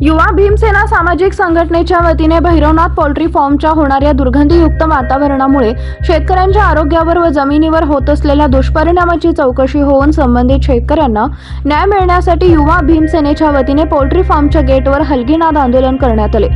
युवा भीमसेना सामाजिक संघटनेच्या वतीने भैरवनाथ पोल्ट्री फार्मच्या होणाऱ्या दुर्गंधीयुक्त वातावरणामुळे शेतकऱ्यांच्या आरोग्यावर व जमिनीवर होत असलेल्या दुष्परिणामाची चौकशी होऊन संबंधित शेतकऱ्यांना न्याय मिळण्यासाठी युवा भीमसेनेच्या वतीने पोल्ट्री फार्मच्या गेटवर हलगीनाद आंदोलन करण्यात आले।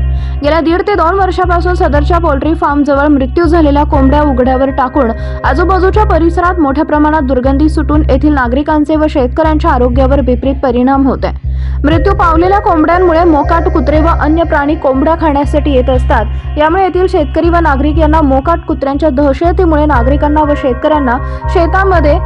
गेल्या 1.5 ते 2 वर्षापासून सदरच्या पोल्ट्री फार्म जवळ मृत्यू झालेल्या कोंबड्या उघड्यावर टाकून आजूबाजूच्या परिसरात मोठ्या प्रमाणात दुर्गंधी सुटून येथील नागरिकांचे व शेतकऱ्यांच्या आरोग्यावर विपरीत परिणाम होत आहे। मृत्यू पावलेल्या कोंबड्यांमुळे मोकाट कुत्रे व अन्य प्राणी कोंबड्या खाण्यासाठी येत असतात। यामुळे येथील शेतकरी व नागरिक यांना मोकाट कुत्र्यांच्या दहशतीमुळे नागरिकांना व शेतकऱ्यांना शेतामध्ये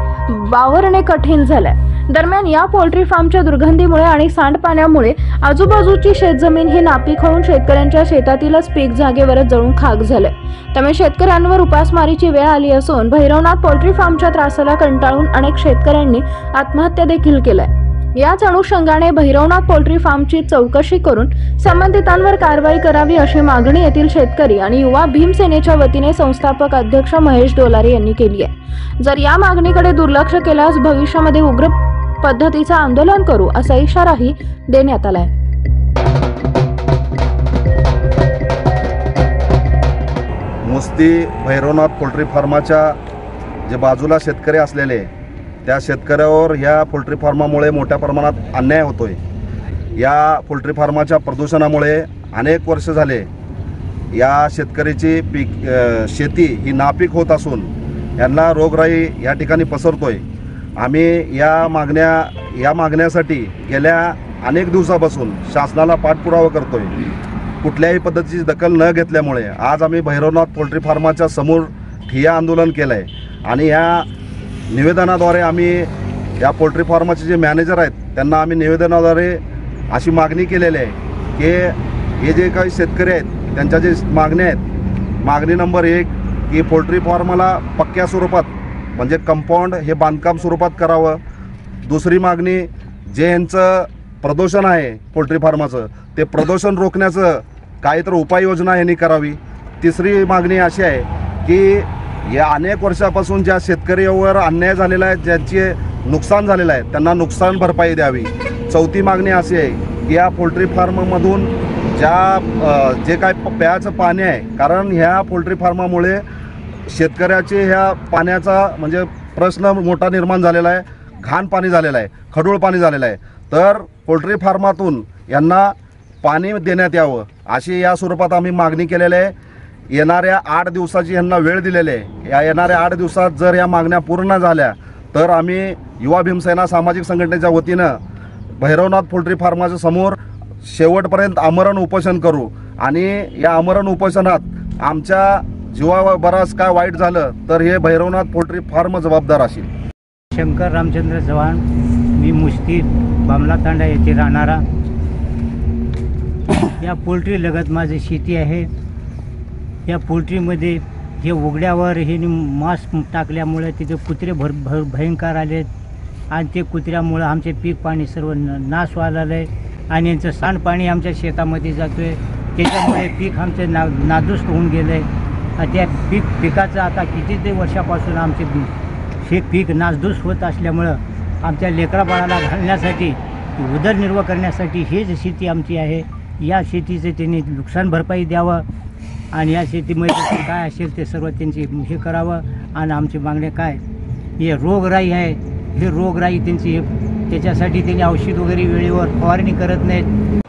वावरणे कठीण झाले। दरम्यान या पोल्ट्री फार्मच्या दुर्गंधीमुळे आणि सांडपाण्यामुळे आजूबाजूची शेतजमीन ही नापीक होऊन शेतकऱ्यांच्या शेतातीलच पीक जागेवरच जळून खाक झाले। त्यामुळे शेतकऱ्यांवर उपासमारीची वेळ आली असून भैरवनाथ पोल्ट्री फार्मच्या त्रासाला कंटाळून अनेक शेतकऱ्यांनी आत्महत्या देखील केल्या। याच अनुषंगाने भैरवनाथ पोल्ट्री फार्मची चौकशी करून संबंधितांवर कारवाई करावी अशी मागणी येथील शेतकरी आणि युवा भीमसेनेच्या वतीने संस्थापक अध्यक्ष महेश डोलारे यांनी केली आहे। जर या मागणीकडे दुर्लक्ष केल्यास भविष्यामध्ये उग्र पद्धतीचे आंदोलन करू असा इशाराही देण्यात आला आहे। मुस्ती भैरवनाथ पोल्ट्री फार्माच्या जे बाजूला शेतकरी असलेले त्या शेतकऱ्यावर ह्या पोल्ट्री फार्मामुळे मोठ्या प्रमाणात अन्याय होतोय। या पोल्ट्री फार्माच्या प्रदूषणामुळे अनेक वर्ष झाले या शेतकऱ्याची शेती ही नापीक होत असून यांना रोगराई या ठिकाणी पसरतोय। आम्ही या मागण्यासाठी गेल्या अनेक दिवसापासून शासनाला पाठपुरावा करतोय। कुठल्याही पद्धतीची दखल न घेतल्यामुळे आज आम्ही भैरवनाथ पोल्ट्री फार्माच्या समोर ठिय्या आंदोलन केलं आहे आणि या निवेदनाद्वारे आम्ही या पोल्ट्री फार्माचे जे मॅनेजर आहेत त्यांना आम्ही निवेदनाद्वारे अशी मागणी केलेली आहे की हे जे काही शेतकरी आहेत त्यांच्या जे मागण्या आहेत, मागणी नंबर 1 की पोल्ट्री फार्माला पक्क्या स्वरूपात म्हणजे कंपाऊंड हे बांधकाम स्वरूपात करावं। दुसरी मागणी जे यांचं प्रदूषण आहे पोल्ट्री फार्माचं ते प्रदूषण रोखण्याचं काहीतरी उपाययोजना यांनी करावी। तिसरी मागणी अशी आहे की या अनेक वर्षापासून ज्या शेतकऱ्यावर अन्याय झालेला आहे, ज्यांचे नुकसान झालेलं आहे त्यांना नुकसान भरपाई द्यावी। चौथी मागणी अशी आहे की या पोल्ट्री फार्ममधून जे काय प्यायचं पाणी आहे, कारण ह्या पोल्ट्री फार्मामुळे शेतकऱ्याचे ह्या पाण्याचा म्हणजे प्रश्न मोठा निर्माण झालेला आहे। घाण पाणी झालेलं आहे, खडूळ पाणी झालेलं आहे। तर पोल्ट्री फार्मातून यांना पाणी देण्यात यावं अशी या स्वरूपात आम्ही मागणी केलेली आहे। येणाऱ्या 8 दिवसाची यांना वेळ दिलेली आहे। या येणाऱ्या 8 दिवसात जर या मागण्या पूर्ण झाल्या तर आम्ही युवा भीमसेना सामाजिक संघटनेच्या वतीनं भैरवनाथ पोल्ट्री फार्माच्या समोर शेवटपर्यंत आमरण उपोषण करू आणि या आमरण उपोषणात आमच्या जीवावर बराच काय वाईट झालं तर हे भैरवनाथ पोल्ट्री फार्म जबाबदार असेल। शंकर रामचंद्र चव्हाण, मी मुस्ती बामला तांडा येथे राहणारा। या पोल्ट्री लगत माझी शेती आहे। या पोल्ट्रीमध्ये जे उघड्यावर हे मांस टाकल्यामुळे तिथे कुत्रे भयंकर आलेत आणि ते कुत्र्यामुळे आमचे पीक पाणी सर्व नाश व्हायला आहे आणि यांचं सांडपाणी आमच्या शेतामध्ये जातो आहे। त्याच्यामुळे पीक आमचे नादुरुस्त होऊन गेलं आहे। त्या पिकाचं आता किती वर्षापासून आमचे हे पीक नासधूस होत असल्यामुळं आमच्या लेकराबाळाला घालण्यासाठी उदरनिर्वाह करण्यासाठी ही जी शेती आमची आहे या शेतीचे त्यांनी नुकसान भरपाई द्यावं आणि या शेतीमध्ये काय असेल ते सर्व त्यांची हे करावं। आणि आमची मागणी काय, हे रोगराई आहे, हे रोगराई त्यांची त्याच्यासाठी त्यांनी औषध वगैरे वेळेवर फवारणी करत नाहीत।